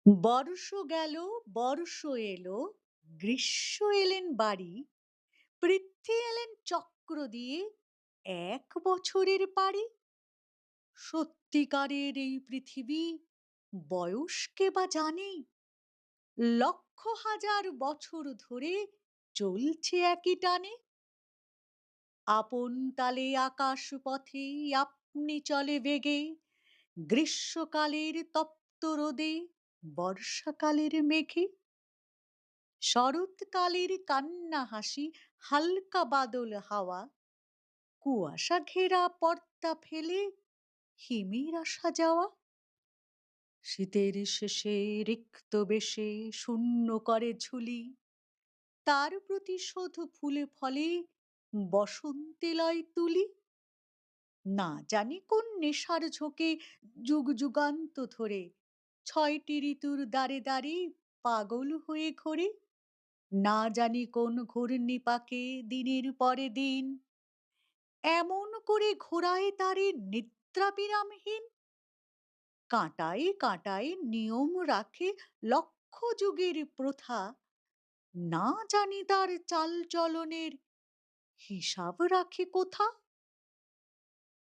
বর্ষ গেল, বর্ষ এলো, গ্রীষ্ম এলেন বাড়ি, পৃথ্বী এলেন চক্র দিয়ে, ১ বছরের পারি। সত্যিকারের এই পৃথিবী বয়স কে বা জানে? লক্ষ হাজার বছর ধরে চলছে একই টানে। আপন তালে আকাশ পথে আপনি চলে বেগে, গ্রীষ্মকালের তপ্ত রোদে, বর্ষাকালের মেঘে। শরৎকালের কান্না হাসি, হালকা বাদল হাওয়া, কুয়াশা ঘেরা পর্দা ফেলে হিমের আসা যাওয়া। শীতের শেষে রিক্ত বেশে শূন্য করে ঝুলি, তার প্রতিশোধ ফুলে ফলে বসন্তে লয় তুলি। না জানি কোন নেশার ঝোঁকে যুগ যুগান্ত ধরে ৬টি ঋতুর দ্বারে দ্বারে পাগল হয়ে ঘোরে। না জানি কোন ঘূর্ণিপাকে দিনের পরে দিন এমন করে ঘোরায় তারে নিদ্রা বিরামহীন। কাঁটায় কাঁটায় নিয়ম রাখে লক্ষ যুগের প্রথা, না জানি তার চাল চলনের হিসাব রাখে কোথা।